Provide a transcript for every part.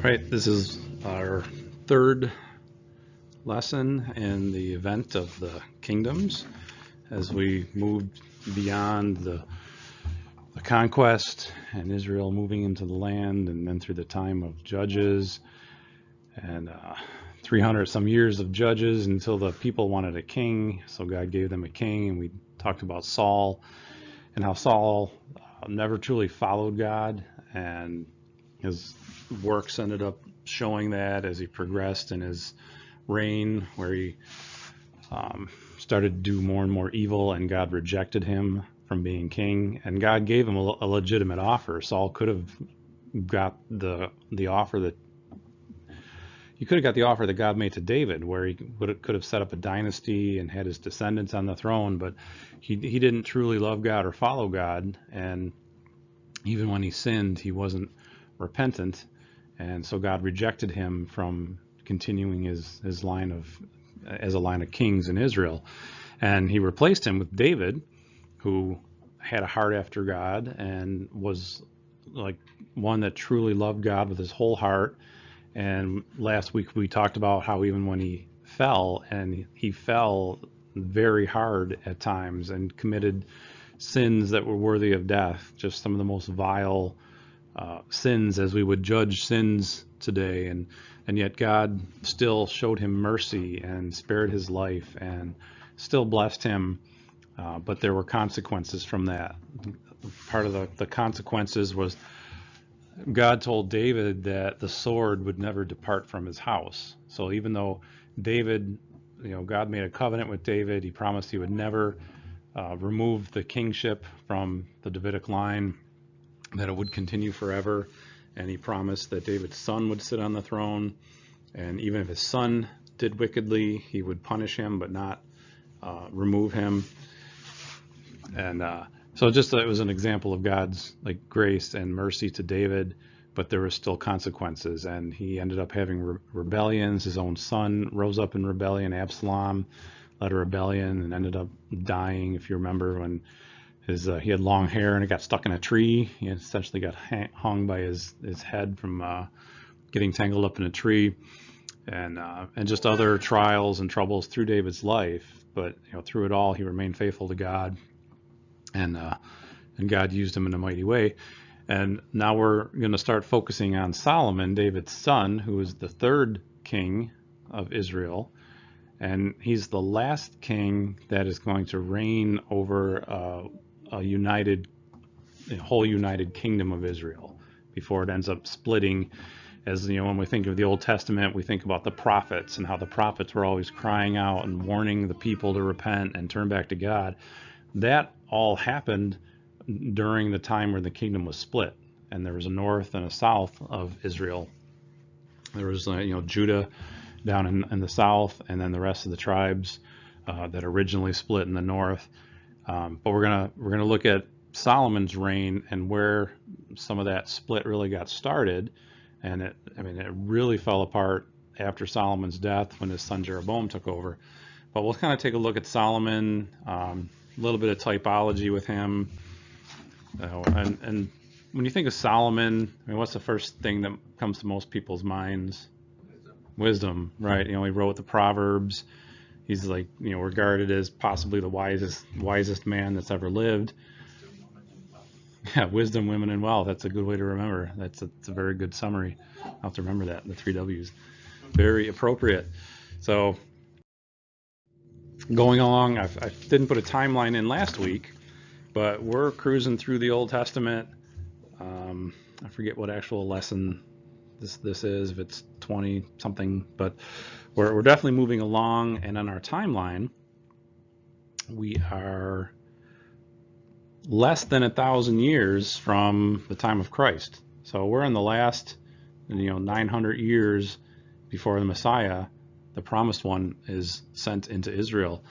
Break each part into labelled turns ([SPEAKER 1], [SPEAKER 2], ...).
[SPEAKER 1] Right, this is our third lesson in the event of the kingdoms as we moved beyond the conquest and Israel moving into the land, and then through the time of Judges and 300 some years of Judges until the people wanted a king, so God gave them a king. And we talked about Saul and how Saul never truly followed God, and his works ended up showing that as he progressed in his reign, where he started to do more and more evil, and God rejected him from being king. And God gave him a legitimate offer. Saul could have got the offer that God made to David, where he could have set up a dynasty and had his descendants on the throne. But he didn't truly love God or follow God, and even when he sinned, he wasn't repentant, and so God rejected him from continuing his line as a line of kings in Israel. And he replaced him with David, who had a heart after God and was like one that truly loved God with his whole heart. And last week we talked about how even when he fell, and he fell very hard at times and committed sins that were worthy of death, just some of the most vile sins as we would judge sins today, and yet God still showed him mercy and spared his life and still blessed him, but there were consequences from that. Part of the consequences was God told David that the sword would never depart from his house. So even though David, God made a covenant with David, he promised he would never remove the kingship from the Davidic line, that it would continue forever, and he promised that David's son would sit on the throne, and even if his son did wickedly, he would punish him but not remove him. And so it was an example of God's grace and mercy to David, but there were still consequences, and he ended up having rebellions. His own son rose up in rebellion. Absalom led a rebellion and ended up dying, if you remember, when he had long hair and it got stuck in a tree. He essentially got hung by his head from getting tangled up in a tree, and just other trials and troubles through David's life. But through it all, he remained faithful to God, and God used him in a mighty way. And now we're going to start focusing on Solomon, David's son, who is the third king of Israel, and he's the last king that is going to reign over a whole united kingdom of Israel before it ends up splitting. As when we think of the Old Testament, we think about the prophets and how the prophets were always crying out and warning the people to repent and turn back to God. That all happened during the time where the kingdom was split, and there was a north and a south of Israel. There was Judah down in the south, and then the rest of the tribes that originally split in the north. But we're gonna look at Solomon's reign and where some of that split really got started, and it really fell apart after Solomon's death when his son Jeroboam took over. But we'll kind of take a look at Solomon, a little bit of typology with him, and when you think of Solomon, what's the first thing that comes to most people's minds? Wisdom, right? He wrote the Proverbs. He's regarded as possibly the wisest man that's ever lived. Yeah, wisdom, women, and wealth. That's a good way to remember. That's a very good summary. I'll have to remember that, the 3 W's. Very appropriate. So going along, I didn't put a timeline in last week, but we're cruising through the Old Testament. I forget what actual lesson this is, if it's 20 something, but we're definitely moving along. And on our timeline, we are less than 1,000 years from the time of Christ. So we're in the last 900 years before the Messiah, the promised one, is sent into Israel.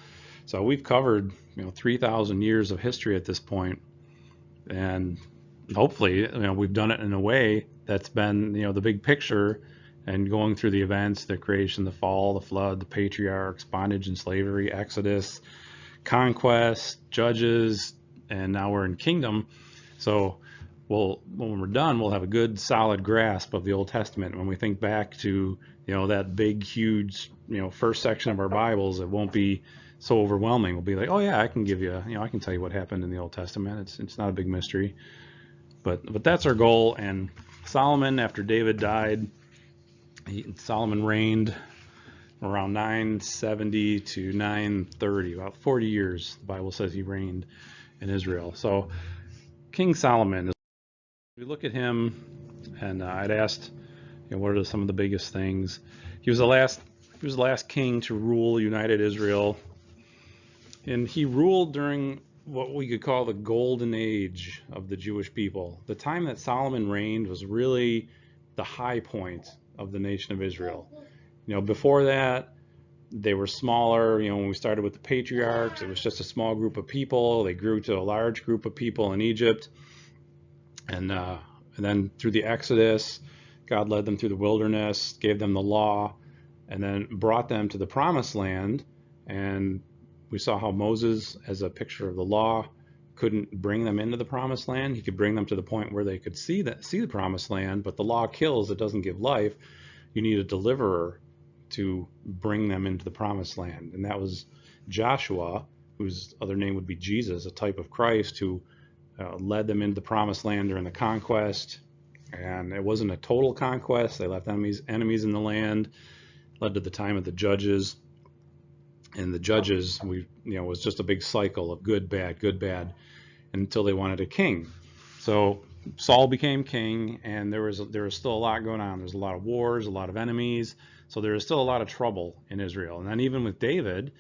[SPEAKER 1] So we've covered 3,000 years of history at this point, and hopefully we've done it in a way that's been the big picture, and going through the events, the creation, the fall, the flood, the patriarchs, bondage and slavery, Exodus, conquest, Judges, and now we're in kingdom. So well, when we're done, we'll have a good solid grasp of the Old Testament. When we think back to, that big, huge, first section of our Bibles, it won't be so overwhelming. We'll be like, oh yeah, I can give you, I can tell you what happened in the Old Testament. It's not a big mystery, but that's our goal. And Solomon, after David died, Solomon reigned around 970 to 930, about 40 years. The Bible says he reigned in Israel. So King Solomon, we look at him, and I'd asked, what are some of the biggest things? He was the last king to rule united Israel, and he ruled during what we could call the golden age of the Jewish people. The time that Solomon reigned was really the high point of the nation of Israel. Before that, they were smaller. When we started with the patriarchs, it was just a small group of people. They grew to a large group of people in Egypt, and then through the Exodus, God led them through the wilderness, gave them the law, and then brought them to the promised land. And we saw how Moses, as a picture of the law, couldn't bring them into the promised land. He could bring them to the point where they could see the promised land, but the law kills, it doesn't give life. You need a deliverer to bring them into the promised land. And that was Joshua, whose other name would be Jesus, a type of Christ, who led them into the promised land during the conquest. And it wasn't a total conquest. They left enemies in the land, led to the time of the judges. And the judges, was just a big cycle of good, bad, until they wanted a king. So Saul became king, and there was still a lot going on. There's a lot of wars, a lot of enemies. So there was still a lot of trouble in Israel. And then even with David,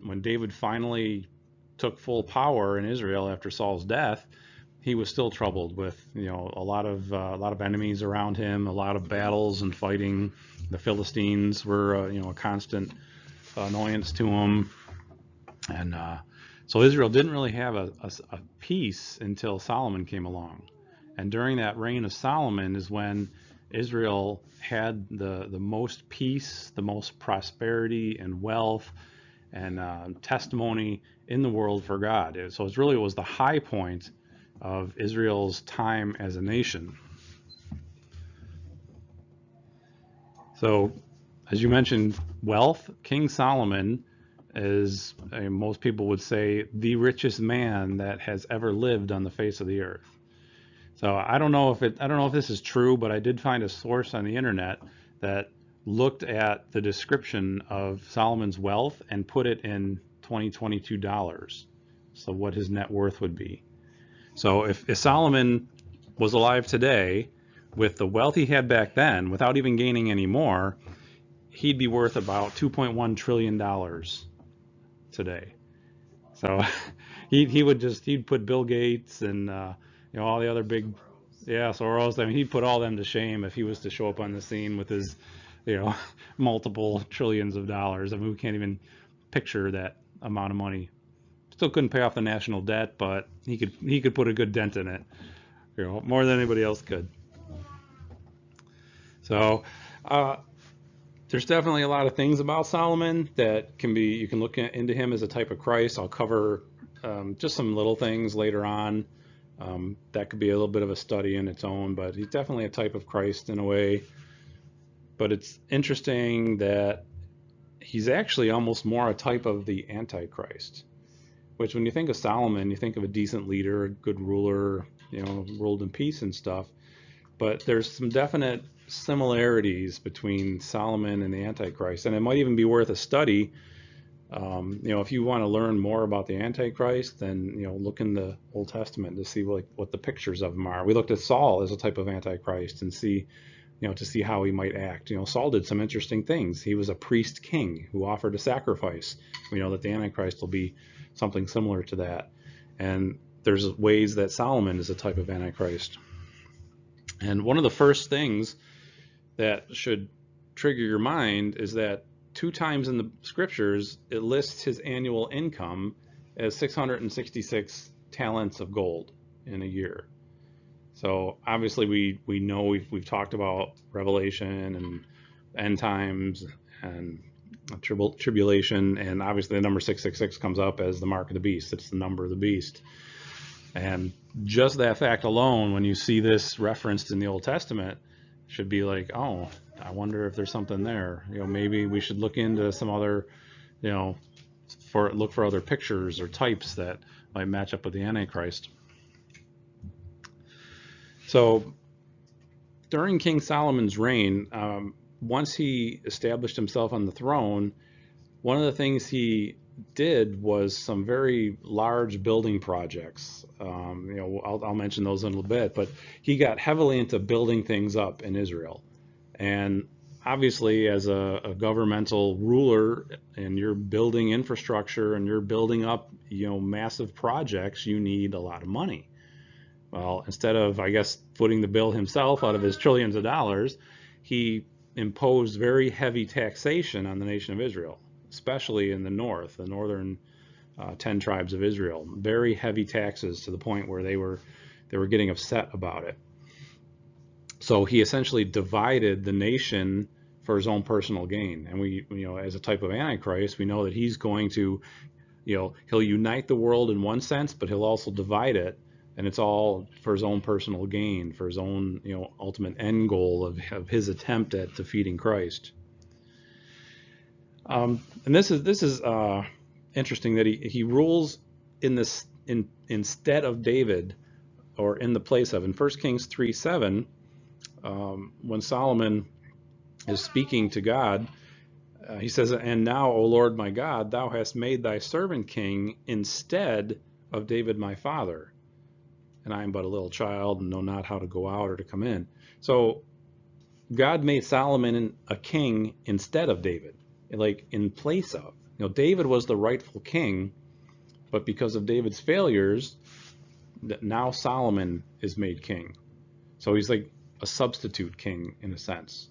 [SPEAKER 1] when David finally took full power in Israel after Saul's death, he was still troubled with a lot of enemies around him, a lot of battles and fighting. The Philistines were a constant annoyance to him, and so Israel didn't really have a peace until Solomon came along. And during that reign of Solomon is when Israel had the most peace, the most prosperity and wealth and testimony in the world for God. So it was the high point of Israel's time as a nation. So, as you mentioned, wealth, King Solomon is, most people would say, the richest man that has ever lived on the face of the earth. So I don't know if this is true, but I did find a source on the internet that looked at the description of Solomon's wealth and put it in 2022 dollars. So what his net worth would be. So if Solomon was alive today with the wealth he had back then, without even gaining any more, he'd be worth about $2.1 trillion today. So he'd put Bill Gates and all the other big, Soros. He'd put all them to shame if he was to show up on the scene with his multiple trillions of dollars. We can't even picture that amount of money. Still couldn't pay off the national debt, but he could put a good dent in it, more than anybody else could. So there's definitely a lot of things about Solomon that you can look into him as a type of Christ. I'll cover just some little things later on. That could be a little bit of a study in its own, but he's definitely a type of Christ in a way. But it's interesting that he's actually almost more a type of the Antichrist, which when you think of Solomon, you think of a decent leader, a good ruler, ruled in peace and stuff. But there's some definite similarities between Solomon and the Antichrist, and it might even be worth a study. If you want to learn more about the Antichrist, then look in the Old Testament to see what the pictures of him are. We looked at Saul as a type of Antichrist and to see how he might act. Saul did some interesting things. He was a priest king who offered a sacrifice. We know that the Antichrist will be something similar to that. And there's ways that Solomon is a type of Antichrist. And one of the first things that should trigger your mind is that 2 times in the scriptures it lists his annual income as 666 talents of gold in a year. So obviously we know we've talked about Revelation and end times and tribulation, and obviously the number 666 comes up as the mark of the beast. It's the number of the beast. And just that fact alone, when you see this referenced in the Old Testament, should be like, oh, I wonder if there's something there. Maybe we should look into some other, you know, look for other pictures or types that might match up with the Antichrist. So during King Solomon's reign, once he established himself on the throne, one of the things he did was some very large building projects. I'll mention those in a little bit, but he got heavily into building things up in Israel. And obviously, as a governmental ruler, and you're building infrastructure and you're building up, massive projects, you need a lot of money. Well, instead of, I guess, footing the bill himself out of his trillions of dollars, he imposed very heavy taxation on the nation of Israel, especially in the north, the northern 10 tribes of Israel. Very heavy taxes to the point where they were getting upset about it. So he essentially divided the nation for his own personal gain. And we, as a type of Antichrist, we know that he's going to, he'll unite the world in one sense, but he'll also divide it. And it's all for his own personal gain, for his own, ultimate end goal of his attempt at defeating Christ. And this is interesting that he rules instead of David, or in the place of. In 1 Kings 3:7, when Solomon is speaking to God, he says, "And now, O Lord my God, thou hast made thy servant king instead of David my father. And I am but a little child and know not how to go out or to come in." So God made Solomon a king instead of David, like in place of. David was the rightful king, but because of David's failures, now Solomon is made king. So he's like a substitute king in a sense.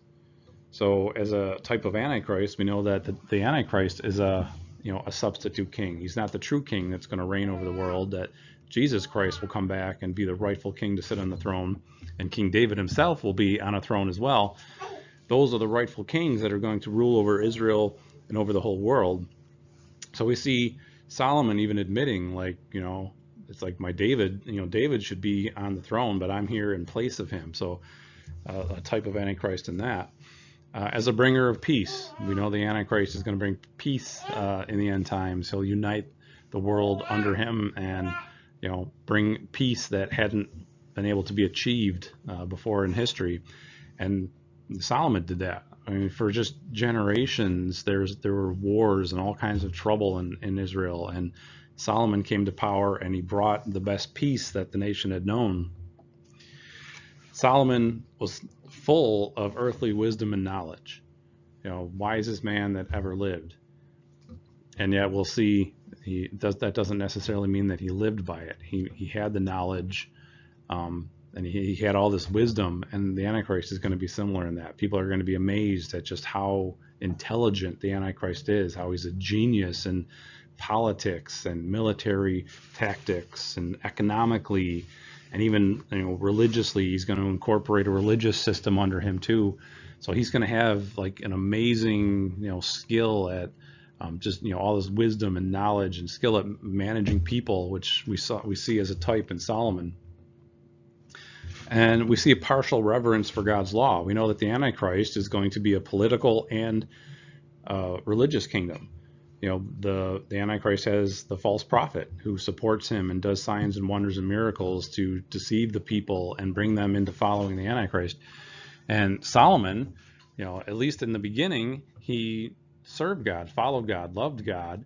[SPEAKER 1] So as a type of Antichrist, we know that the Antichrist is a substitute king. He's not the true king that's going to reign over the world. That Jesus Christ will come back and be the rightful king to sit on the throne, and King David himself will be on a throne as well. Those are the rightful kings that are going to rule over Israel and over the whole world. So we see Solomon even admitting, like, it's like my David, David should be on the throne, but I'm here in place of him. So a type of Antichrist in that. As a bringer of peace, we know the Antichrist is going to bring peace in the end times. He'll unite the world under him and bring peace that hadn't been able to be achieved before in history. And Solomon did that. I mean, for just generations, there were wars and all kinds of trouble in Israel. And Solomon came to power, and he brought the best peace that the nation had known. Solomon was full of earthly wisdom and knowledge, wisest man that ever lived. And yet we'll see that doesn't necessarily mean that he lived by it. He had the knowledge, and he had all this wisdom, and the Antichrist is going to be similar in that. People are going to be amazed at just how intelligent the Antichrist is, how he's a genius in politics and military tactics and economically, and even religiously. He's going to incorporate a religious system under him too. So he's going to have like an amazing skill at just all this wisdom and knowledge and skill at managing people, which we see as a type in Solomon. And we see a partial reverence for God's law. We know that the Antichrist is going to be a political and religious kingdom. The Antichrist has the false prophet who supports him and does signs and wonders and miracles to deceive the people and bring them into following the Antichrist. And Solomon, at least in the beginning, he served God, followed God, loved God.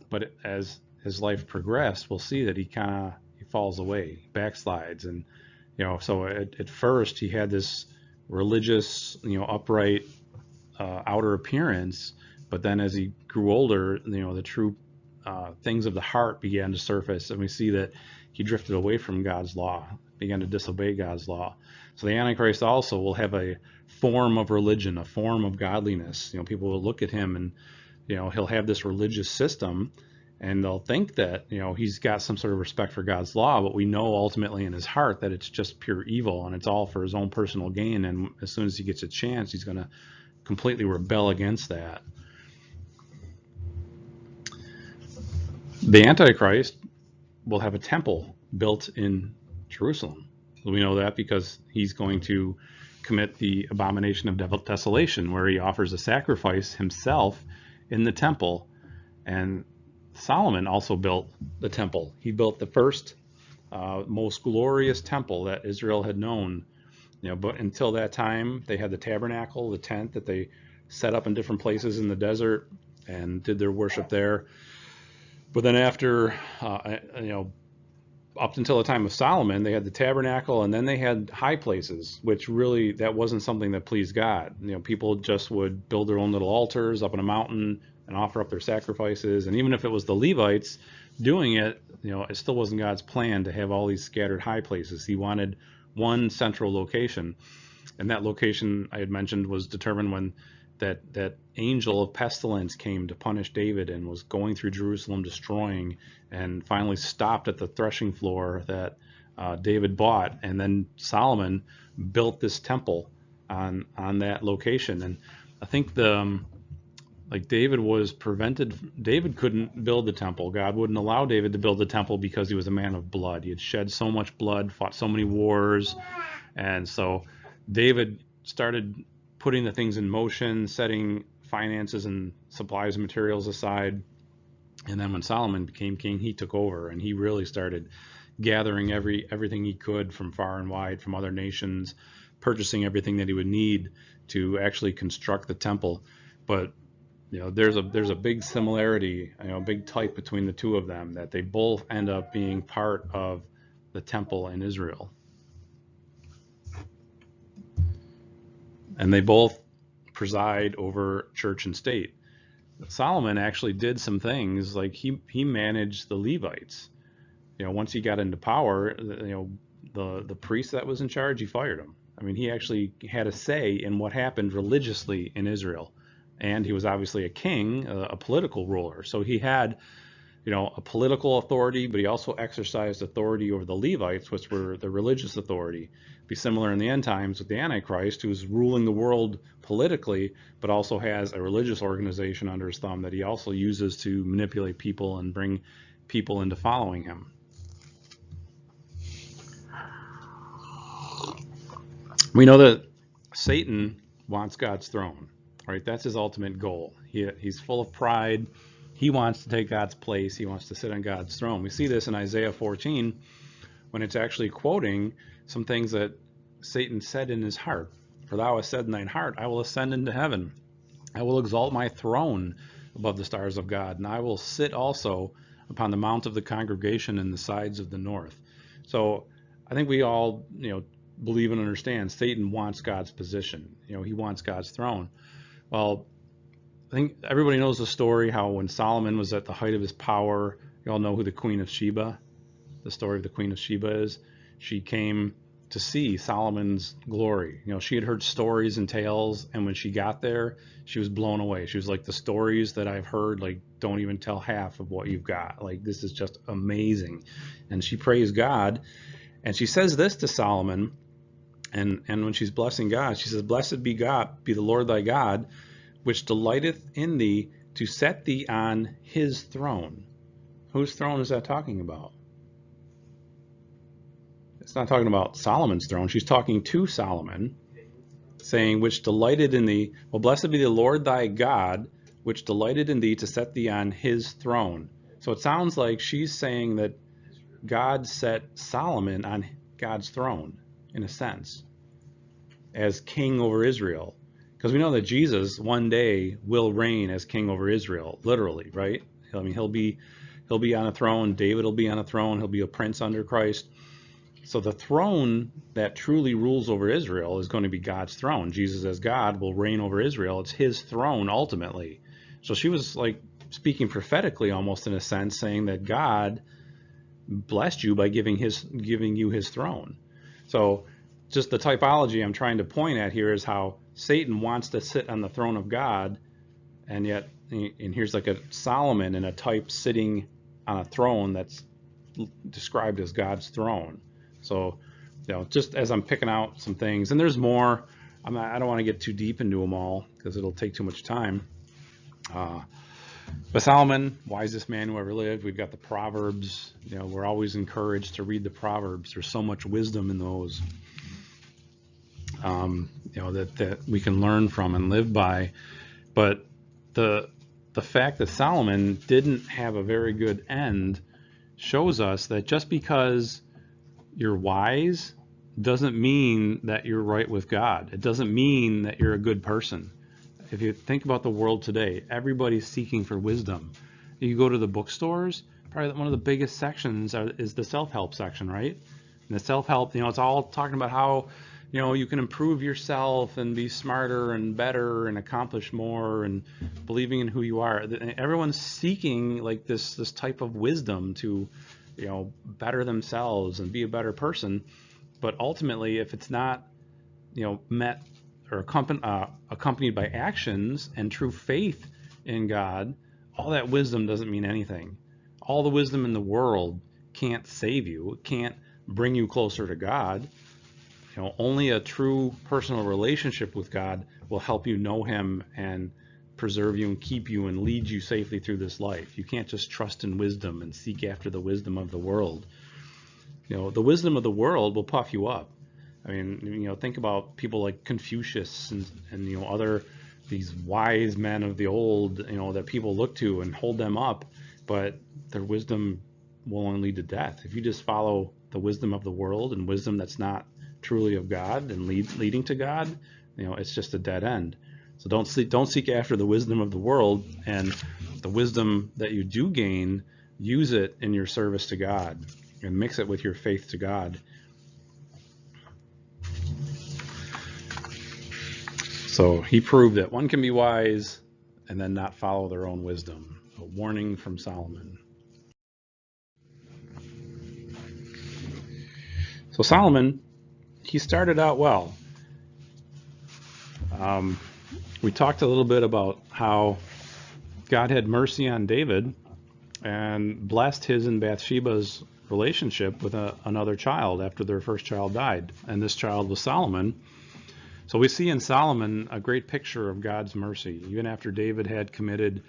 [SPEAKER 1] But as his life progressed, we'll see that he falls away, backslides. And so at first he had this religious, upright outer appearance, but then as he grew older, the true things of the heart began to surface, and we see that he drifted away from God's law, began to disobey God's law. So the Antichrist also will have a form of religion, a form of godliness. People will look at him, and he'll have this religious system, and they'll think that he's got some sort of respect for God's law, but we know ultimately in his heart that it's just pure evil, and it's all for his own personal gain. And as soon as he gets a chance, he's going to completely rebel against that. The Antichrist will have a temple built in Jerusalem. We know that because he's going to commit the abomination of desolation, where he offers a sacrifice himself in the temple. And Solomon also built the temple. He built the first, most glorious temple that Israel had known. But until that time, they had the tabernacle, the tent that they set up in different places in the desert and did their worship there. But then after, up until the time of Solomon, they had the tabernacle, and then they had high places, which really, that wasn't something that pleased God. People just would build their own little altars up on a mountain and offer up their sacrifices. And even if it was the Levites doing it, it still wasn't God's plan to have all these scattered high places. He wanted one central location. And that location, I had mentioned, was determined when that angel of pestilence came to punish David and was going through Jerusalem destroying, and finally stopped at the threshing floor that David bought. And then Solomon built this temple on that location. And I think David was prevented. David couldn't build the temple. God wouldn't allow David to build the temple because he was a man of blood. He had shed so much blood, fought so many wars. And so David started putting the things in motion, setting finances and supplies and materials aside. And then when Solomon became king, he took over, and he really started gathering everything he could from far and wide, from other nations, purchasing everything that he would need to actually construct the temple. But there's a big similarity, a big type between the two of them, that they both end up being part of the temple in Israel. And they both preside over church and state. Solomon actually did some things, like he managed the Levites. Once he got into power, the priest that was in charge, he fired him. I mean, he actually had a say in what happened religiously in Israel. And he was obviously a king, a political ruler. So he had, a political authority, but he also exercised authority over the Levites, which were the religious authority. Be similar in the end times with the Antichrist, who's ruling the world politically, but also has a religious organization under his thumb that he also uses to manipulate people and bring people into following him. We know that Satan wants God's throne, right? That's his ultimate goal. He's full of pride. He wants to take God's place. He wants to sit on God's throne. We see this in Isaiah 14 when it's actually quoting some things that Satan said in his heart. For thou hast said in thine heart, I will ascend into heaven. I will exalt my throne above the stars of God, and I will sit also upon the mount of the congregation in the sides of the north. So I think we all, believe and understand Satan wants God's position. He wants God's throne. Well, I think everybody knows the story, how when Solomon was at the height of his power, you all know who the Queen of Sheba, the story of the Queen of Sheba is. She came to see Solomon's glory. She had heard stories and tales, and when she got there, she was blown away. She was like, the stories that I've heard, don't even tell half of what you've got. This is just amazing. And she praised God, and she says this to Solomon, and when she's blessing God, she says, blessed be God, be the Lord thy God, which delighteth in thee to set thee on his throne. Whose throne is that talking about? It's not talking about Solomon's throne. She's talking to Solomon, saying, which delighted in thee. Well, blessed be the Lord thy God, which delighted in thee to set thee on his throne. So it sounds like she's saying that God set Solomon on God's throne, in a sense, as king over Israel. Because we know that Jesus one day will reign as king over Israel, literally, right? I mean, he'll be on a throne. David will be on a throne. He'll be a prince under Christ. So the throne that truly rules over Israel is going to be God's throne. Jesus as God will reign over Israel. It's his throne ultimately. So she was speaking prophetically almost, in a sense, saying that God blessed you by giving you his throne. So just the typology I'm trying to point at here is how Satan wants to sit on the throne of God, and here's a Solomon in a type sitting on a throne that's described as God's throne. So, just as I'm picking out some things, and there's more, I don't want to get too deep into them all because it'll take too much time. But Solomon, wisest man who ever lived. We've got the Proverbs. We're always encouraged to read the Proverbs. There's so much wisdom in those, that we can learn from and live by. But the fact that Solomon didn't have a very good end shows us that just because you're wise doesn't mean that you're right with God. It doesn't mean that you're a good person. If you think about the world today, everybody's seeking for wisdom. You go to the bookstores, probably one of the biggest sections is the self-help section, right? And the self-help, it's all talking about how, you can improve yourself and be smarter and better and accomplish more and believing in who you are. Everyone's seeking like this type of wisdom to, better themselves and be a better person. But ultimately, if it's not, met or accompanied by actions and true faith in God, all that wisdom doesn't mean anything. All the wisdom in the world can't save you. It can't bring you closer to God. Only a true personal relationship with God will help you know Him and preserve you and keep you and lead you safely through this life. You can't just trust in wisdom and seek after the wisdom of the world. The wisdom of the world will puff you up. I mean, think about people like Confucius and other these wise men of the old, that people look to and hold them up, but their wisdom will only lead to death. If you just follow the wisdom of the world and wisdom that's not truly of God and leading to God, it's just a dead end. So don't seek after the wisdom of the world, and the wisdom that you do gain, use it in your service to God and mix it with your faith to God. So he proved that one can be wise and then not follow their own wisdom. A warning from Solomon. So Solomon, he started out well. We talked a little bit about how God had mercy on David and blessed his and Bathsheba's relationship with another child after their first child died. And this child was Solomon. So we see in Solomon a great picture of God's mercy, even after David had committed,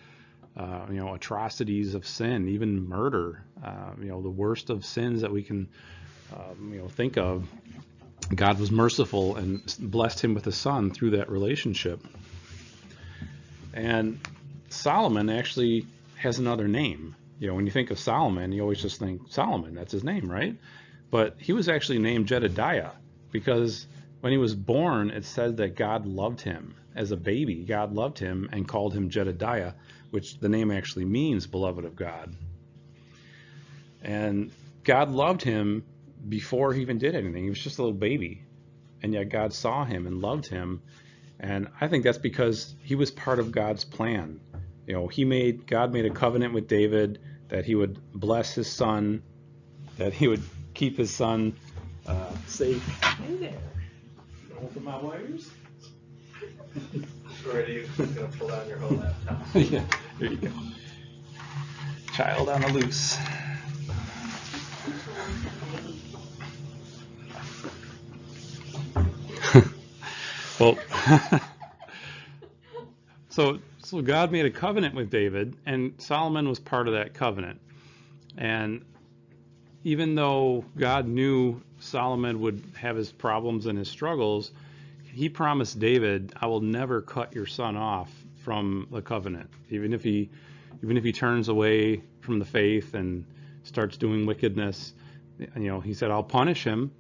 [SPEAKER 1] atrocities of sin, even murder, the worst of sins that we can, think of. God was merciful and blessed him with a son through that relationship. And Solomon actually has another name. When you think of Solomon, you always just think Solomon, that's his name, right? But he was actually named Jedediah because when he was born, it said that God loved him. As a baby, God loved him and called him Jedediah, which the name actually means beloved of God. And God loved him before he even did anything. He was just a little baby. And yet God saw him and loved him. And I think that's because he was part of God's plan. God made a covenant with David that he would bless his son, that he would keep his son safe. Hey there. Open my wires.
[SPEAKER 2] Or are you going to pull out your whole laptop?
[SPEAKER 1] Yeah, there you go. Child on the loose. Well, so God made a covenant with David, and Solomon was part of that covenant. And even though God knew Solomon would have his problems and his struggles, he promised David, I will never cut your son off from the covenant. Even if he turns away from the faith and starts doing wickedness, he said, I'll punish him.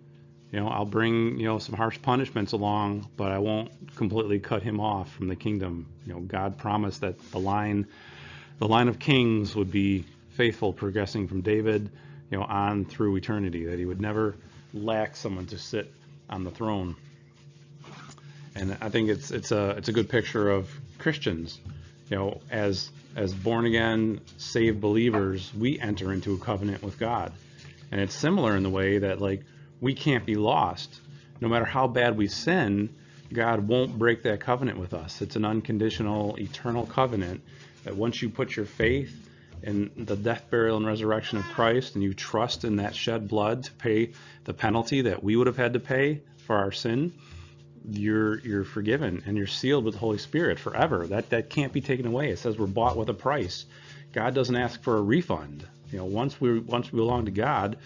[SPEAKER 1] I'll bring, some harsh punishments along, but I won't completely cut him off from the kingdom. God promised that the line of kings would be faithful, progressing from David, on through eternity, that he would never lack someone to sit on the throne. And I think it's a good picture of Christians, as born again, saved believers, we enter into a covenant with God. And it's similar in the way that we can't be lost. No matter how bad we sin, God won't break that covenant with us. It's an unconditional, eternal covenant that once you put your faith in the death, burial, and resurrection of Christ, and you trust in that shed blood to pay the penalty that we would have had to pay for our sin, you're forgiven and you're sealed with the Holy Spirit forever. That can't be taken away. It says we're bought with a price. God doesn't ask for a refund. Once we belong to God,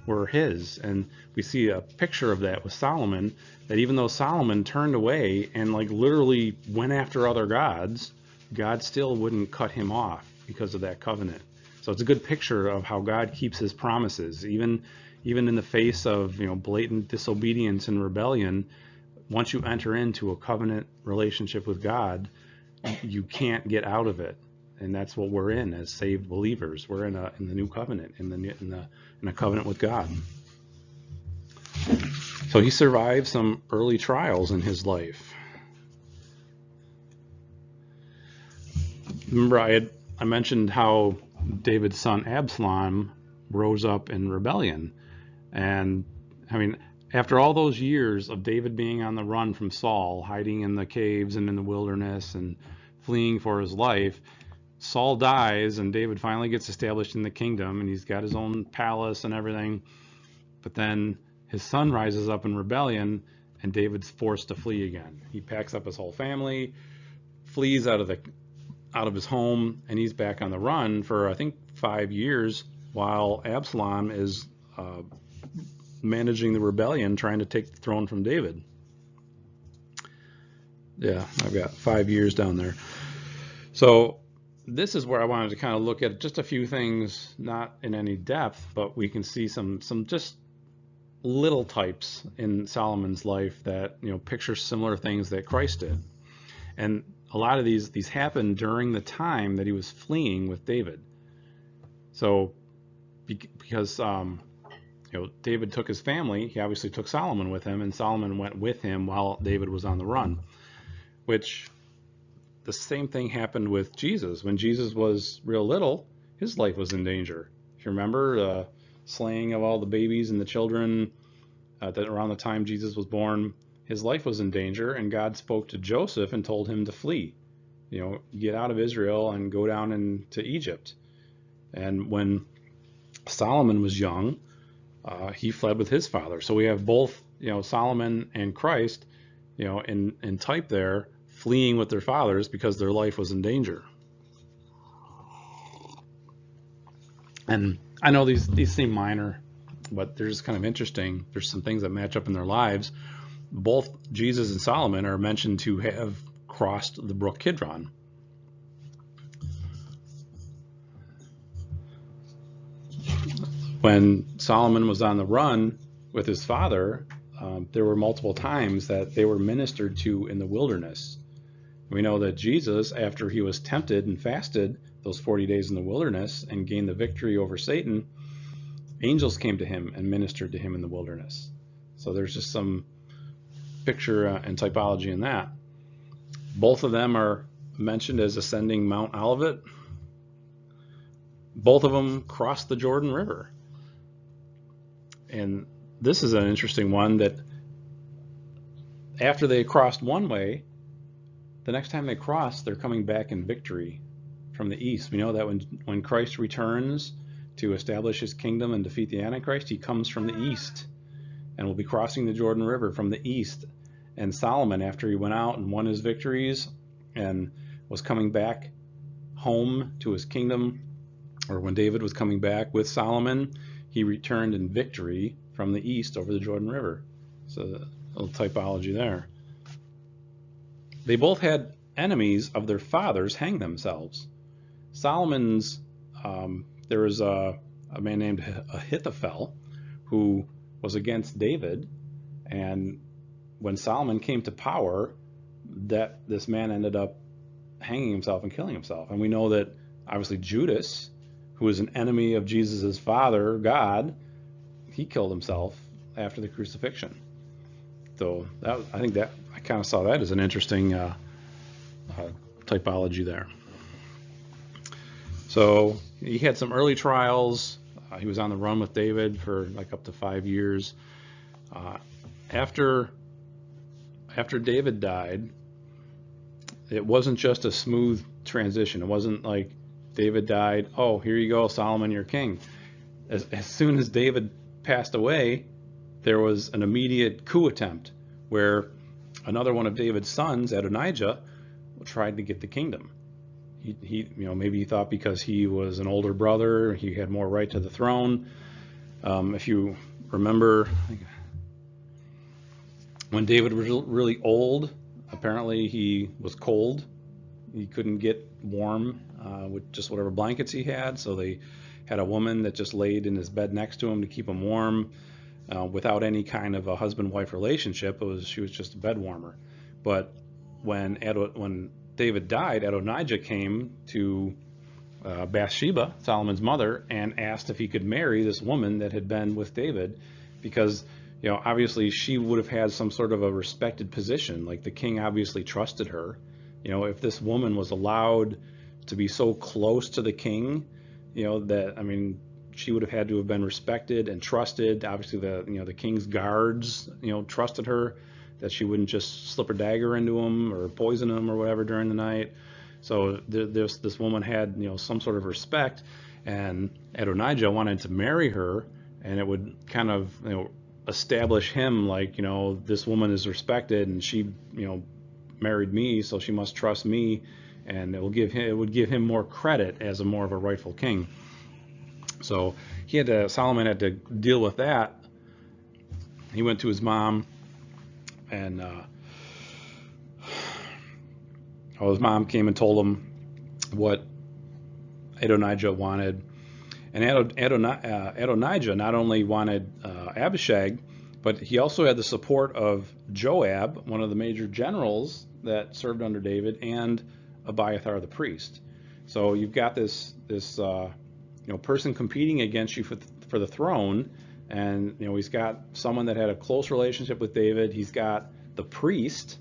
[SPEAKER 1] we're His. And we see a picture of that with Solomon, that even though Solomon turned away and like literally went after other gods, God still wouldn't cut him off because of that covenant. So it's a good picture of how God keeps His promises, even in the face of blatant disobedience and rebellion. Once you enter into a covenant relationship with God, you can't get out of it, and that's what we're in as saved believers. We're in the new covenant, in a covenant with God. So he survived some early trials in his life. Remember, I mentioned how David's son Absalom rose up in rebellion, and I mean, after all those years of David being on the run from Saul, hiding in the caves and in the wilderness and fleeing for his life, Saul dies and David finally gets established in the kingdom and he's got his own palace and everything. But then his son rises up in rebellion and David's forced to flee again. He packs up his whole family, flees out of his home, and he's back on the run for I think 5 years while Absalom is managing the rebellion, trying to take the throne from David. Yeah, I've got 5 years down there. So this is where I wanted to kind of look at just a few things, not in any depth, but we can see some just little types in Solomon's life that picture similar things that Christ did. And a lot of these happened during the time that he was fleeing with David. So because David took his family, he obviously took Solomon with him, and Solomon went with him while David was on the run. Which the same thing happened with Jesus. When Jesus was real little, his life was in danger. If you remember, the slaying of all the babies and the children that around the time Jesus was born, his life was in danger, and God spoke to Joseph and told him to flee. Get out of Israel and go down into Egypt. And when Solomon was young, he fled with his father. So we have both, Solomon and Christ, in type there, fleeing with their fathers because their life was in danger. And I know these seem minor, but they're just kind of interesting. There's some things that match up in their lives. Both Jesus and Solomon are mentioned to have crossed the brook Kidron. When Solomon was on the run with his father, there were multiple times that they were ministered to in the wilderness. We know that Jesus, after he was tempted and fasted those 40 days in the wilderness and gained the victory over Satan, angels came to him and ministered to him in the wilderness. So there's just some picture and typology in that. Both of them are mentioned as ascending Mount Olivet. Both of them crossed the Jordan River. And this is an interesting one, that after they crossed one way, the next time they cross, they're coming back in victory from the east. We know that when Christ returns to establish his kingdom and defeat the Antichrist, he comes from the east and will be crossing the Jordan River from the east. And Solomon, after he went out and won his victories and was coming back home to his kingdom, or when David was coming back with Solomon, he returned in victory from the east over the Jordan River. So a little typology there. They both had enemies of their fathers hang themselves. Solomon's, there was a man named Ahithophel who was against David, and when Solomon came to power, that this man ended up hanging himself and killing himself. And we know that obviously Judas, who was an enemy of Jesus' father, God, he killed himself after the crucifixion. So I think that I kind of saw that as an interesting typology there. So he had some early trials. He was on the run with David for like up to 5 years. After David died, it wasn't just a smooth transition. It wasn't like David died, oh, here you go, Solomon, you're king. As soon as David passed away, there was an immediate coup attempt where another one of David's sons, Adonijah, tried to get the kingdom. Maybe he thought because he was an older brother, he had more right to the throne. If you remember, when David was really old, apparently he was cold. He couldn't get warm with just whatever blankets he had, so they had a woman that just laid in his bed next to him to keep him warm, without any kind of a husband-wife relationship. She was just a bed warmer. But when David died, Adonijah came to Bathsheba, Solomon's mother, and asked if he could marry this woman that had been with David, because obviously she would have had some sort of a respected position. Like, the king obviously trusted her. If this woman was allowed to be so close to the king, she would have had to have been respected and trusted. Obviously, the king's guards, trusted her, that she wouldn't just slip her dagger into him or poison him or whatever during the night. So this woman had, some sort of respect, and Adonijah wanted to marry her, and it would kind of, establish him like, this woman is respected, and she, married me, so she must trust me, and it would give him more credit as more of a rightful king. So Solomon had to deal with that. He went to his mom, and his mom came and told him what Adonijah wanted. And Adonijah not only wanted Abishag, but he also had the support of Joab, one of the major generals that served under David, and Abiathar the priest. So you've got this person competing against you for the throne, and he's got someone that had a close relationship with David. He's got the priest,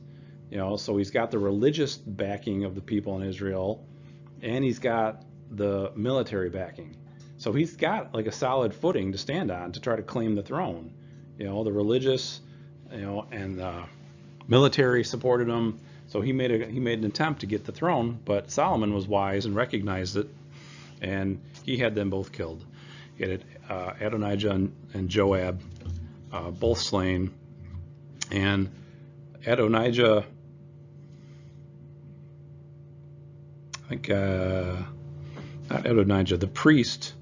[SPEAKER 1] so he's got the religious backing of the people in Israel, and he's got the military backing. So he's got like a solid footing to stand on to try to claim the throne. The religious, and military supported him. So he made an attempt to get the throne, but Solomon was wise and recognized it, and he had them both killed. He had Adonijah and Joab both slain, and Adonijah, I think, not Adonijah, the priest.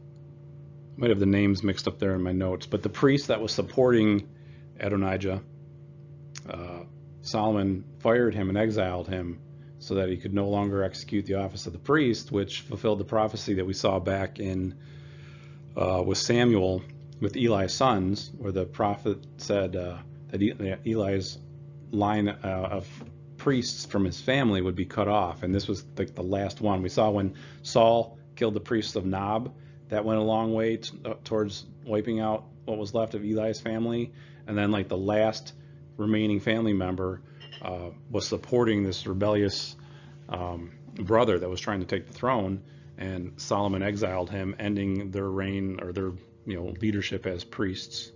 [SPEAKER 1] Might have the names mixed up there in my notes, but the priest that was supporting Adonijah, Solomon fired him and exiled him so that he could no longer execute the office of the priest, which fulfilled the prophecy that we saw back in with Samuel, with Eli's sons, where the prophet said that Eli's line of priests from his family would be cut off, and this was like the last one. We saw when Saul killed the priests of Nob. That went a long way towards wiping out what was left of Eli's family. And then like the last remaining family member was supporting this rebellious brother that was trying to take the throne, and Solomon exiled him, ending their reign or their leadership as priests.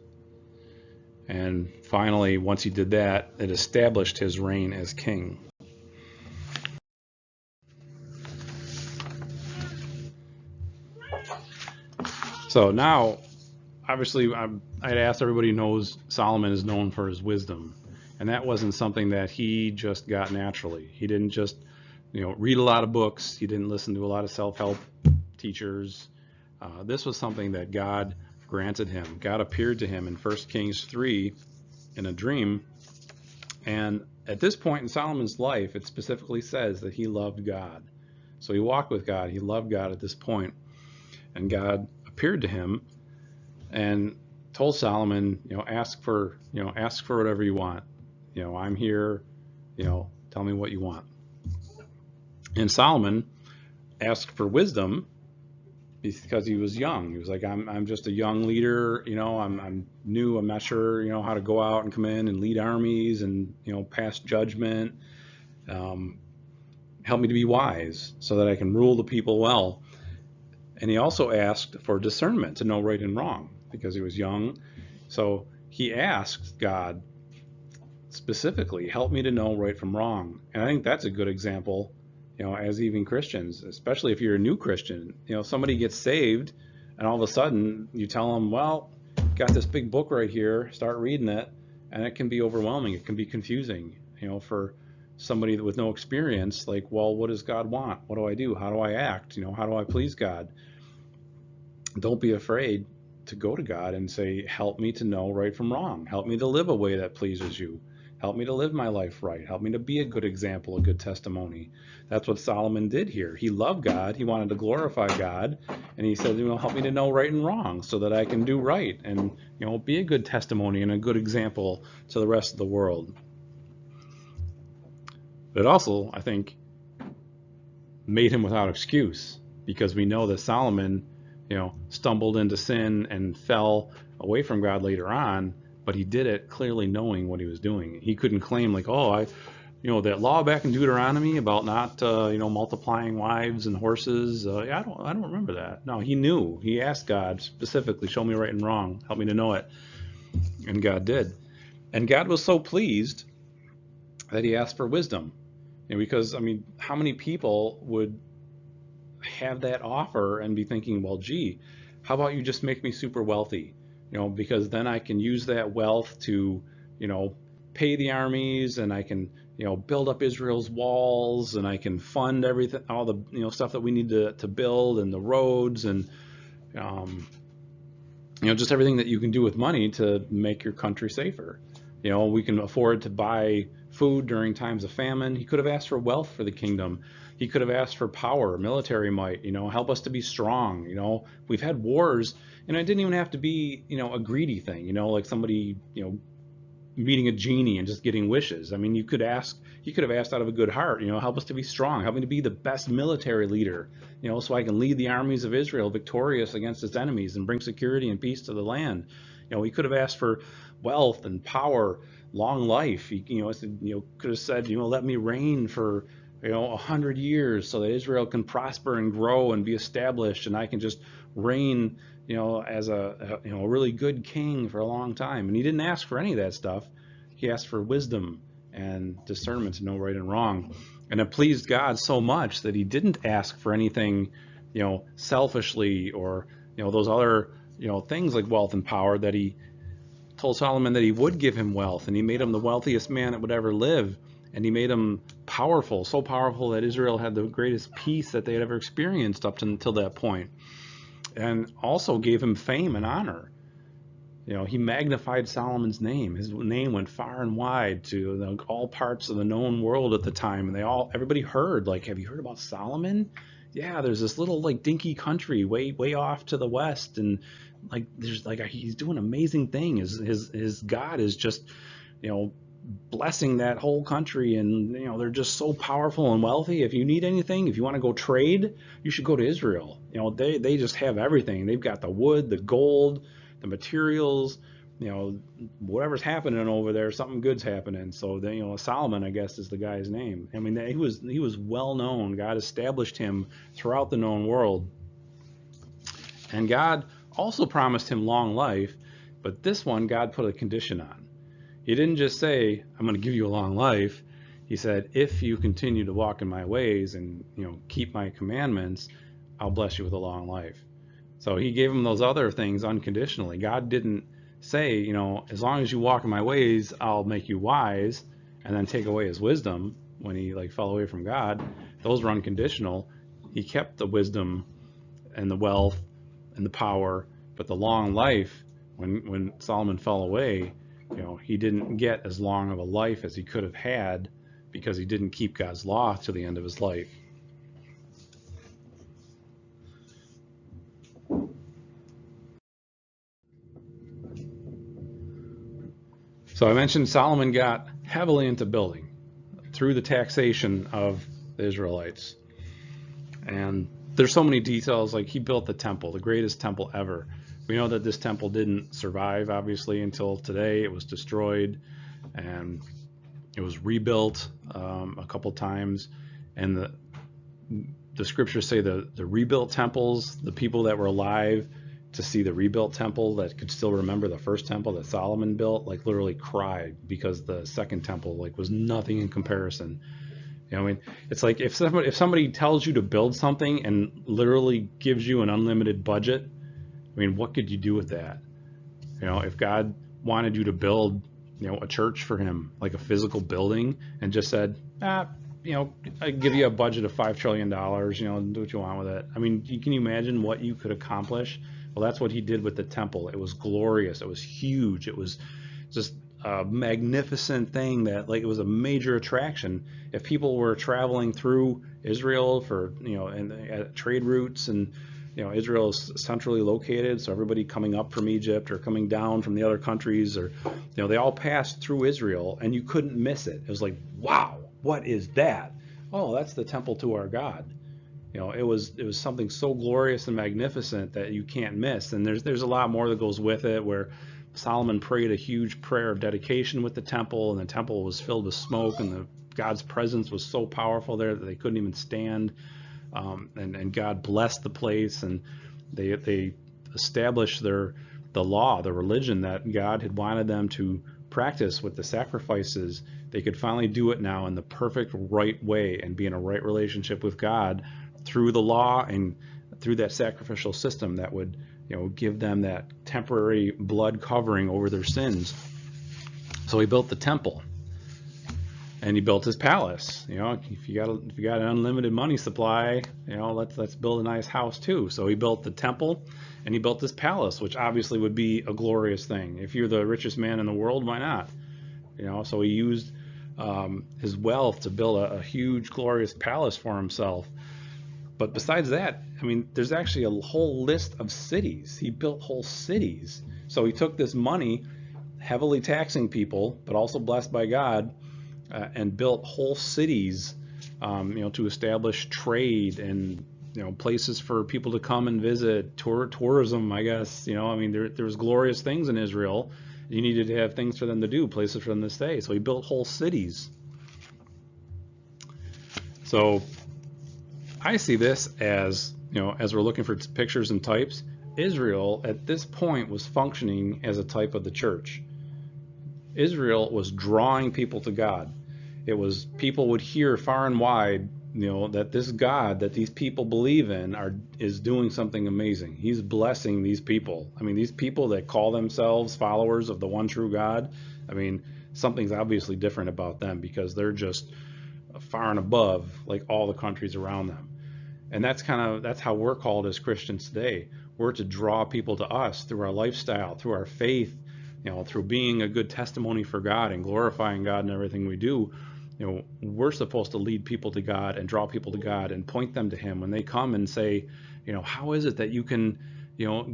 [SPEAKER 1] And finally, once he did that, it established his reign as king. So now, obviously, I'd asked everybody who knows Solomon is known for his wisdom, and that wasn't something that he just got naturally. He didn't just, read a lot of books. He didn't listen to a lot of self-help teachers. This was something that God granted him. God appeared to him in 1 Kings 3 in a dream, and at this point in Solomon's life, it specifically says that he loved God. So he walked with God. He loved God at this point, and God appeared to him and told Solomon, ask for whatever you want. I'm here, tell me what you want. And Solomon asked for wisdom because he was young. He was like, I'm just a young leader, I'm new, I'm not sure, how to go out and come in and lead armies and, pass judgment. Help me to be wise so that I can rule the people well. And he also asked for discernment to know right and wrong because he was young. So he asked God specifically, help me to know right from wrong. And I think that's a good example, as even Christians, especially if you're a new Christian. Somebody gets saved and all of a sudden you tell them, well, got this big book right here, start reading it, and it can be overwhelming. It can be confusing. for somebody with no experience, like, well, what does God want? What do I do? How do I act? How do I please God? Don't be afraid to go to God and say, help me to know right from wrong. Help me to live a way that pleases you. Help me to live my life right. Help me to be a good example, a good testimony. That's what Solomon did here. He loved God. He wanted to glorify God. And he said, help me to know right and wrong so that I can do right and, be a good testimony and a good example to the rest of the world. But also, I think, made him without excuse, because we know that Solomon, stumbled into sin and fell away from God later on, but he did it clearly knowing what he was doing. He couldn't claim like, oh, that law back in Deuteronomy about not, multiplying wives and horses. I don't remember that. No, he knew. He asked God specifically, show me right and wrong, help me to know it, and God did. And God was so pleased that he asked for wisdom, because how many people would have that offer and be thinking, well, gee, how about you just make me super wealthy? Because then I can use that wealth to, pay the armies, and I can, build up Israel's walls, and I can fund everything, all the, stuff that we need to build, and the roads, and, just everything that you can do with money to make your country safer. We can afford to buy food during times of famine. He could have asked for wealth for the kingdom. He could have asked for power, military might, help us to be strong. We've had wars, and it didn't even have to be, a greedy thing, like somebody, meeting a genie and just getting wishes. He could have asked out of a good heart, help us to be strong, help me to be the best military leader, so I can lead the armies of Israel victorious against its enemies and bring security and peace to the land. He could have asked for wealth and power, long life. He, could have said, let me reign for 100 years so that Israel can prosper and grow and be established, and I can just reign, as a really good king for a long time. And he didn't ask for any of that stuff. He asked for wisdom and discernment to know right and wrong. And it pleased God so much that he didn't ask for anything, selfishly, or, those other, things like wealth and power, that he told Solomon that he would give him wealth, and he made him the wealthiest man that would ever live. And he made him powerful, so powerful that Israel had the greatest peace that they had ever experienced up until that point. And also gave him fame and honor. He magnified Solomon's name. His name went far and wide to all parts of the known world at the time, and everybody heard, like, have you heard about Solomon? Yeah, there's this little dinky country way off to the west, and he's doing an amazing thing. His God is just, blessing that whole country, and they're just so powerful and wealthy. If you need anything, if you want to go trade, you should go to Israel. They just have everything. They've got the wood, the gold, the materials. Whatever's happening over there, something good's happening. So Solomon, I guess, is the guy's name. He was well known. God established him throughout the known world, and God also promised him long life. But this one, God put a condition on. He didn't just say, I'm going to give you a long life. He said, if you continue to walk in my ways and keep my commandments, I'll bless you with a long life. So he gave him those other things unconditionally. God didn't say, as long as you walk in my ways, I'll make you wise, and then take away his wisdom when he fell away from God. Those were unconditional. He kept the wisdom and the wealth and the power, but the long life, when Solomon fell away, he didn't get as long of a life as he could have had, because he didn't keep God's law to the end of his life. So I mentioned Solomon got heavily into building through the taxation of the Israelites. And there's so many details, like he built the temple, the greatest temple ever. We know that this temple didn't survive, obviously, until today. It was destroyed, and it was rebuilt a couple times. And the scriptures say the rebuilt temples, the people that were alive to see the rebuilt temple that could still remember the first temple that Solomon built, literally cried, because the second temple was nothing in comparison. It's like if somebody tells you to build something and literally gives you an unlimited budget, what could you do with that? If God wanted you to build a church for him, like a physical building, and just said, I give you a budget of $5 trillion, do what you want with it. I mean, can you imagine what you could accomplish? Well, that's what he did with the temple. It was glorious. It was huge. It was just a magnificent thing that, like, it was a major attraction. If people were traveling through Israel for, and trade routes, and Israel is centrally located, so everybody coming up from Egypt or coming down from the other countries, or they all passed through Israel, and you couldn't miss it. It was like, wow, what is that? Oh, that's the temple to our God. It was something so glorious and magnificent that you can't miss. And there's a lot more that goes with it, where Solomon prayed a huge prayer of dedication with the temple, and the temple was filled with smoke, and God's presence was so powerful there that they couldn't even stand. And God blessed the place, and they established the law, the religion that God had wanted them to practice with the sacrifices. They could finally do it now in the perfect right way and be in a right relationship with God through the law and through that sacrificial system that would give them that temporary blood covering over their sins. So he built the temple, and he built his palace. If you got an unlimited money supply, let's build a nice house too. So he built the temple, and he built this palace, which obviously would be a glorious thing. If you're the richest man in the world, why not? So he used his wealth to build a huge, glorious palace for himself. But besides that, I mean, there's actually a whole list of cities. He built whole cities. So he took this money, heavily taxing people, but also blessed by God, and built whole cities, to establish trade and places for people to come and visit, tourism, I guess. I mean, there was glorious things in Israel. You needed to have things for them to do, places for them to stay. So he built whole cities. So I see this as, as we're looking for pictures and types, Israel at this point was functioning as a type of the church. Israel was drawing people to God. It was, people would hear far and wide, that this God that these people believe in is doing something amazing. He's blessing these people. I mean, these people that call themselves followers of the one true God, I mean, something's obviously different about them, because they're just far and above like all the countries around them. And that's how we're called as Christians today. We're to draw people to us through our lifestyle, through our faith, through being a good testimony for God and glorifying God in everything we do. We're supposed to lead people to God and draw people to God and point them to Him when they come and say, how is it that you can,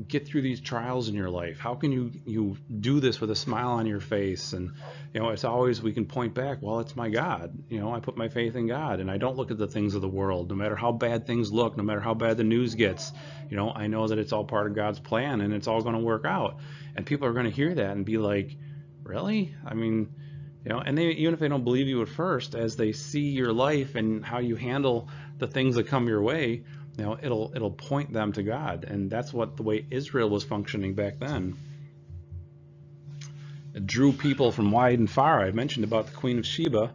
[SPEAKER 1] get through these trials in your life? How can you do this with a smile on your face? And, it's always, we can point back, well, it's my God. I put my faith in God, and I don't look at the things of the world, no matter how bad things look, no matter how bad the news gets. I know that it's all part of God's plan, and it's all going to work out. And people are going to hear that and be like, really? I mean, and even if they don't believe you at first, as they see your life and how you handle the things that come your way, it'll point them to God. And that's the way Israel was functioning back then. It drew people from wide and far. I mentioned about the Queen of Sheba,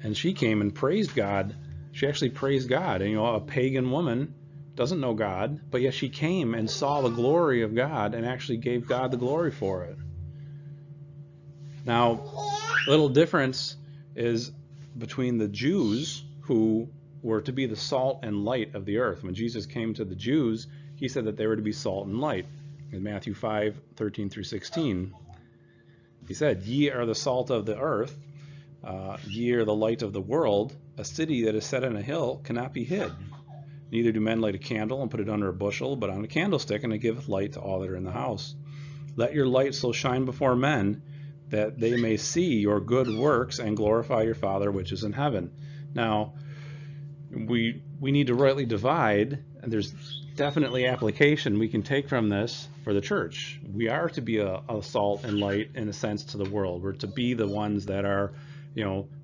[SPEAKER 1] and she came and praised God. She actually praised God. And a pagan woman doesn't know God, but yet she came and saw the glory of God and actually gave God the glory for it. Now, a little difference is between the Jews, who were to be the salt and light of the earth. When Jesus came to the Jews, he said that they were to be salt and light. In Matthew 5:13 through 16, he said, "Ye are the salt of the earth, ye are the light of the world. A city that is set on a hill cannot be hid. Neither do men light a candle and put it under a bushel, but on a candlestick, and it giveth light to all that are in the house. Let your light so shine before men, that they may see your good works and glorify your Father which is in heaven." Now, we need to rightly divide, and there's definitely application we can take from this for the church. We are to be a salt and light, in a sense, to the world. We're to be the ones that are,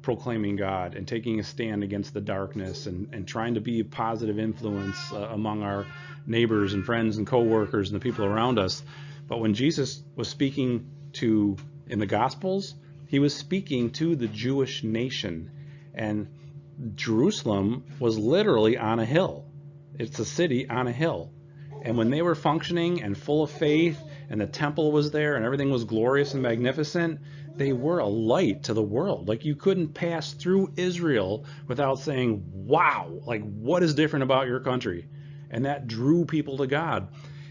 [SPEAKER 1] proclaiming God and taking a stand against the darkness, and trying to be a positive influence among our neighbors and friends and co-workers and the people around us. But when Jesus was speaking in the Gospels, he was speaking to the Jewish nation, and Jerusalem was literally on a hill. It's a city on a hill. And when they were functioning and full of faith and the temple was there and everything was glorious and magnificent, they were a light to the world. Like, you couldn't pass through Israel without saying, wow, like, what is different about your country? And that drew people to God.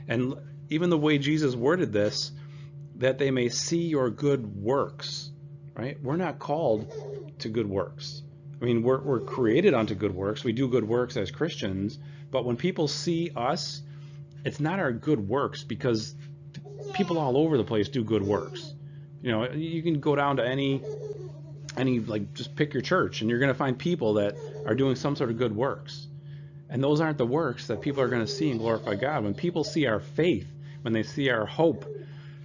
[SPEAKER 1] And even the way Jesus worded this, that they may see your good works, right? We're not called to good works. I mean, we're created unto good works. We do good works as Christians, but when people see us, it's not our good works, because people all over the place do good works. You know, you can go down to any like, just pick your church, and you're going to find people that are doing some sort of good works. And those aren't the works that people are going to see and glorify God. When people see our faith, when they see our hope,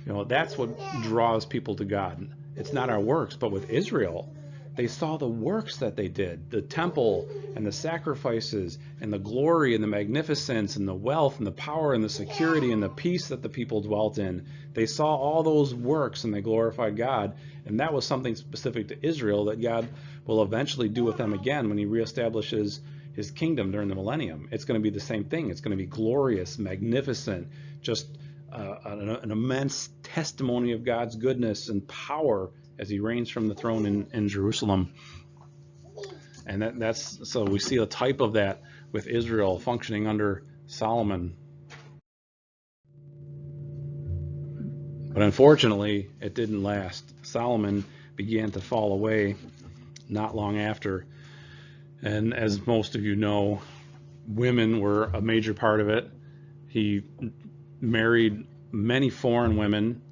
[SPEAKER 1] you know, that's what draws people to God. It's not our works. But with Israel, they saw the works that they did, the temple and the sacrifices and the glory and the magnificence and the wealth and the power and the security and the peace that the people dwelt in. They saw all those works and they glorified God. And that was something specific to Israel that God will eventually do with them again when he reestablishes his kingdom during the millennium. It's going to be the same thing. It's going to be glorious, magnificent, just an immense testimony of God's goodness and power as he reigns from the throne in Jerusalem. And that's so we see a type of that with Israel functioning under Solomon. But unfortunately, it didn't last. Solomon began to fall away not long after. And as most of you know, women were a major part of it. He married many foreign women.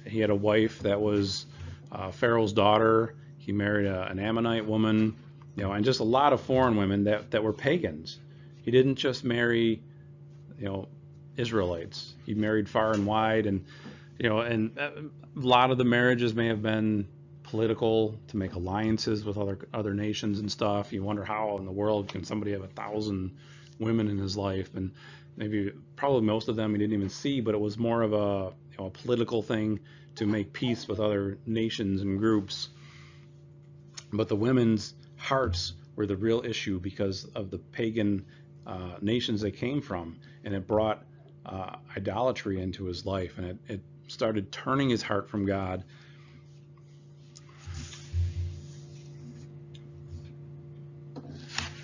[SPEAKER 1] He had a wife that was Pharaoh's daughter. He married an Ammonite woman, you know, and just a lot of foreign women that were pagans. He didn't just marry, you know, Israelites. He married far and wide, and you know, and a lot of the marriages may have been political, to make alliances with other nations and stuff. You wonder how in the world can somebody have 1,000 women in his life, and probably most of them he didn't even see, but it was more of a, you know, a political thing to make peace with other nations and groups. But the women's hearts were the real issue because of the pagan nations they came from, and it brought idolatry into his life, and it started turning his heart from God.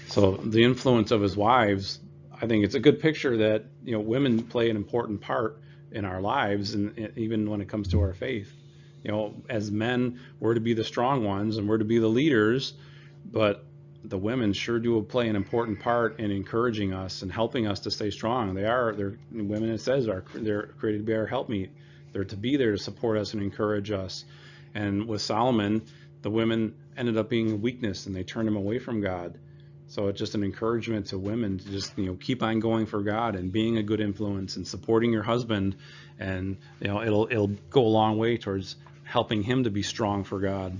[SPEAKER 1] So the influence of his wives, I think it's a good picture that, you know, women play an important part in our lives, and even when it comes to our faith. You know, as men, we're to be the strong ones and we're to be the leaders, but the women sure do play an important part in encouraging us and helping us to stay strong. They're women, it says, they're created to be our helpmeet. They're to be there to support us and encourage us. And with Solomon, the women ended up being a weakness and they turned him away from God. So it's just an encouragement to women to just, you know, keep on going for God and being a good influence and supporting your husband, and you know, it'll go a long way towards helping him to be strong for God.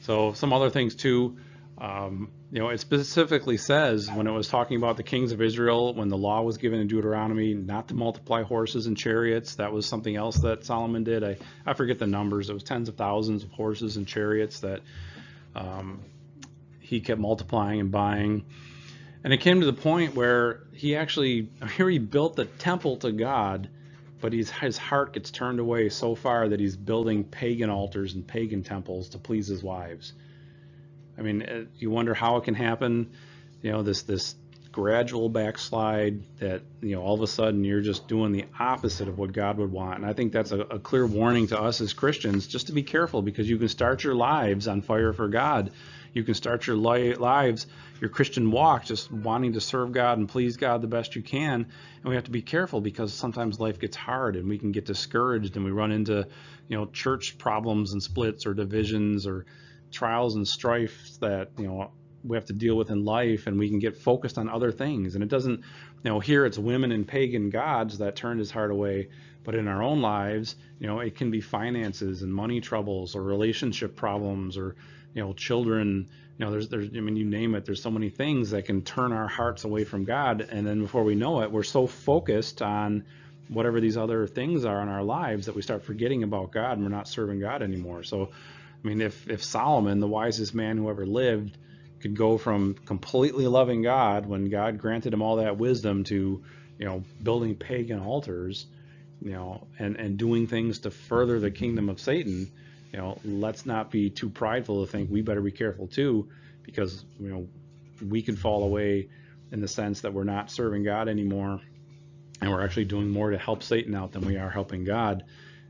[SPEAKER 1] So some other things too, you know, it specifically says when it was talking about the kings of Israel, when the law was given in Deuteronomy, not to multiply horses and chariots. That was something else that Solomon did. I forget the numbers. It was tens of thousands of horses and chariots that he kept multiplying and buying. And it came to the point where he built the temple to God, but his heart gets turned away so far that he's building pagan altars and pagan temples to please his wives. I mean, you wonder how it can happen, you know, this gradual backslide that, you know, all of a sudden you're just doing the opposite of what God would want. And I think that's a clear warning to us as Christians, just to be careful, because you can start your lives on fire for God. You can start your lives, your Christian walk, just wanting to serve God and please God the best you can. And we have to be careful, because sometimes life gets hard and we can get discouraged and we run into, you know, church problems and splits or divisions or trials and strife that, you know, we have to deal with in life, and we can get focused on other things. And it doesn't, you know, here it's women and pagan gods that turned his heart away, but in our own lives, you know, it can be finances and money troubles or relationship problems or, you know, children. You know, there's I mean, you name it, there's so many things that can turn our hearts away from God, and then before we know it, we're so focused on whatever these other things are in our lives that we start forgetting about God and we're not serving God anymore. So I mean, if Solomon, the wisest man who ever lived, could go from completely loving God when God granted him all that wisdom to, building pagan altars, and doing things to further the kingdom of Satan, let's not be too prideful to think we better be careful too, because we could fall away in the sense that we're not serving God anymore, and we're actually doing more to help Satan out than we are helping God.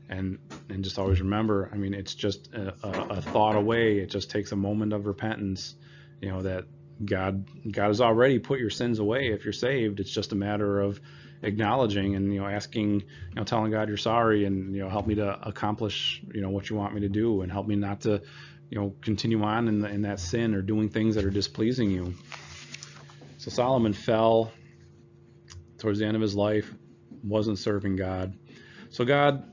[SPEAKER 1] And just always remember, I mean, it's just a thought away. It just takes a moment of repentance, that God has already put your sins away if you're saved. It's just a matter of acknowledging and asking, telling God you're sorry, and help me to accomplish what you want me to do, and help me not to continue on in that sin or doing things that are displeasing you. So Solomon fell towards the end of his life, wasn't serving God. So God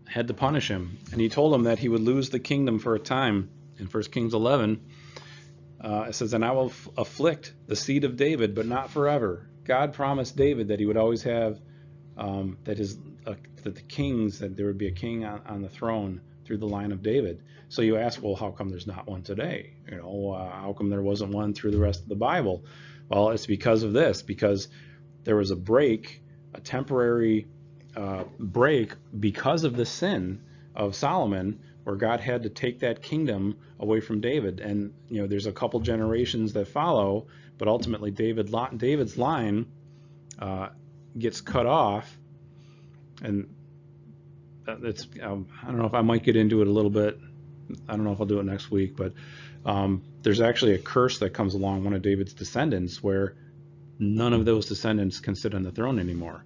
[SPEAKER 1] had to punish him, and he told him that he would lose the kingdom for a time. In 1 Kings 11, it says, "And I will afflict the seed of David, but not forever." God promised David that he would always have that the kings, that there would be a king on the throne through the line of David. So you ask, well, how come there's not one today? How come there wasn't one through the rest of the Bible? Well, it's because of this, because there was a temporary break because of the sin of Solomon, where God had to take that kingdom away from David. And there's a couple generations that follow, but ultimately David's line gets cut off. And it's I don't know if I might get into it a little bit. I don't know if I'll do it next week, but there's actually a curse that comes along one of David's descendants, where none of those descendants can sit on the throne anymore.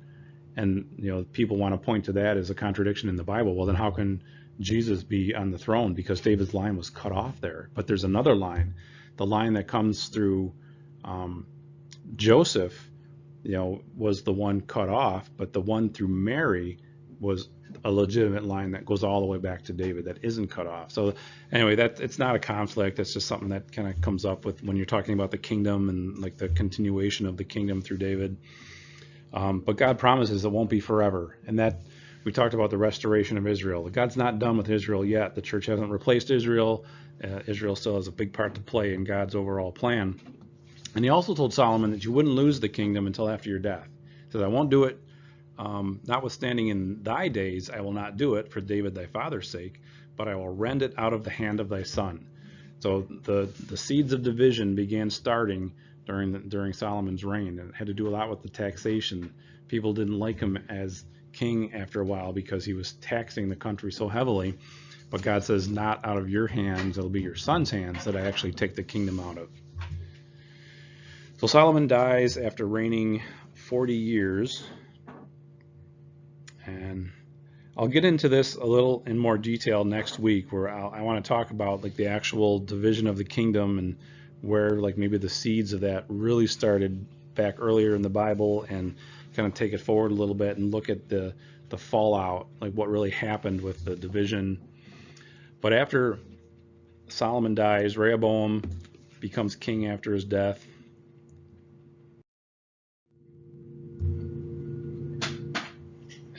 [SPEAKER 1] And people want to point to that as a contradiction in the Bible. Well, then how can Jesus be on the throne? Because David's line was cut off there. But there's another line, the line that comes through Joseph, was the one cut off, but the one through Mary was a legitimate line that goes all the way back to David that isn't cut off. So anyway, it's not a conflict. It's just something that kind of comes up with when you're talking about the kingdom and like the continuation of the kingdom through David. But God promises it won't be forever. And that we talked about the restoration of Israel. God's not done with Israel yet. The church hasn't replaced Israel. Israel still has a big part to play in God's overall plan. And he also told Solomon that you wouldn't lose the kingdom until after your death. He said, I won't do it. Notwithstanding in thy days, I will not do it for David thy father's sake, but I will rend it out of the hand of thy son. So the seeds of division began starting during Solomon's reign, and it had to do a lot with the taxation. People didn't like him as king after a while because he was taxing the country so heavily. But God says, not out of your hands, it'll be your son's hands that I actually take the kingdom out of. So Solomon dies after reigning 40 years. And I'll get into this a little in more detail next week, where I want to talk about like the actual division of the kingdom and where like maybe the seeds of that really started back earlier in the Bible, and kind of take it forward a little bit and look at the fallout, like what really happened with the division. But after Solomon dies, Rehoboam becomes king after his death.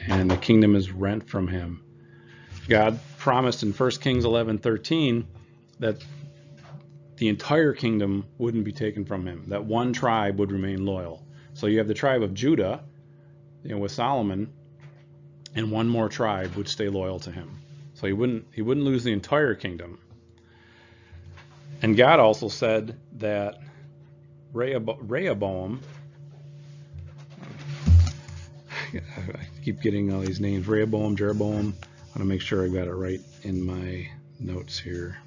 [SPEAKER 1] And the kingdom is rent from him. God promised in 1 Kings 11:13 that the entire kingdom wouldn't be taken from him, that one tribe would remain loyal. So you have the tribe of Judah, with Solomon, and one more tribe would stay loyal to him. So he wouldn't lose the entire kingdom. And God also said that Rehoboam, I keep getting all these names, Rehoboam, Jeroboam. I want to make sure I got it right in my notes here.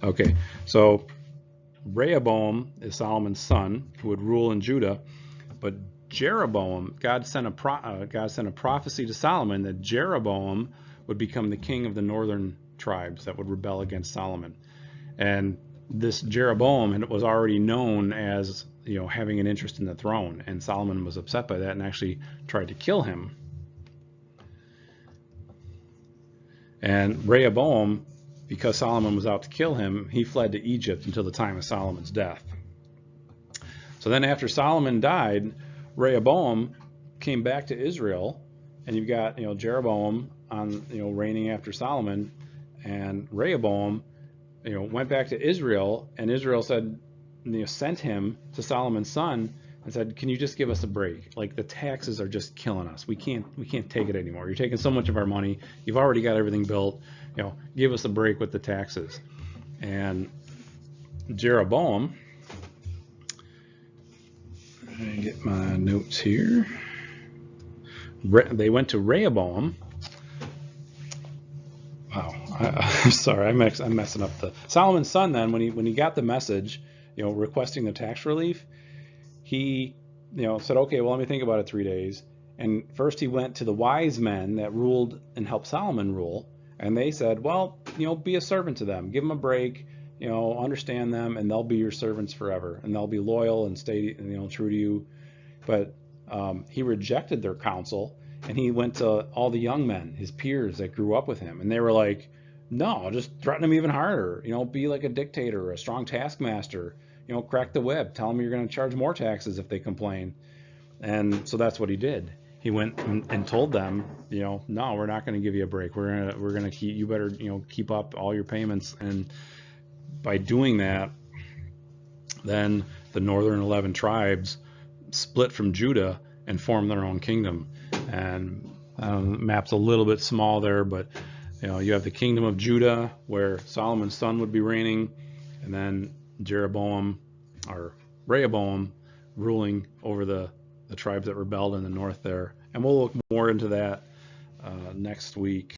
[SPEAKER 1] Okay, so Rehoboam is Solomon's son who would rule in Judah, but Jeroboam, God sent a prophecy to Solomon that Jeroboam would become the king of the northern tribes that would rebel against Solomon. And this Jeroboam was already known as having an interest in the throne, and Solomon was upset by that and actually tried to kill him. And Rehoboam, because Solomon was out to kill him, he fled to Egypt until the time of Solomon's death. So then after Solomon died, Rehoboam came back to Israel, and you've got Jeroboam on reigning after Solomon, and Rehoboam went back to Israel, and Israel said, sent him to Solomon's son and said, "Can you just give us a break? Like the taxes are just killing us. We can't take it anymore. You're taking so much of our money. You've already got everything built. Give us a break with the taxes." And Jeroboam, I get my notes here. They went to Rehoboam. Wow, I'm sorry, I'm messing up the Solomon's son. Then when he got the message, requesting the tax relief, he said, "Okay, well, let me think about it 3 days." And first he went to the wise men that ruled and helped Solomon rule, and they said, "Well, be a servant to them, give them a break, understand them, and they'll be your servants forever, and they'll be loyal and stay true to you." But he rejected their counsel, and he went to all the young men, his peers that grew up with him, and they were like, "No, just threaten them even harder. Be like a dictator, a strong taskmaster. Crack the whip. Tell them you're going to charge more taxes if they complain." And so that's what he did. He went and told them, "No, we're not going to give you a break. We're gonna keep. You better keep up all your payments." And by doing that, then the northern 11 tribes split from Judah and formed their own kingdom. And map's a little bit small there, but you have the kingdom of Judah where Solomon's son would be reigning, and then Jeroboam or Rehoboam ruling over the tribes that rebelled in the north there. And we'll look more into that next week.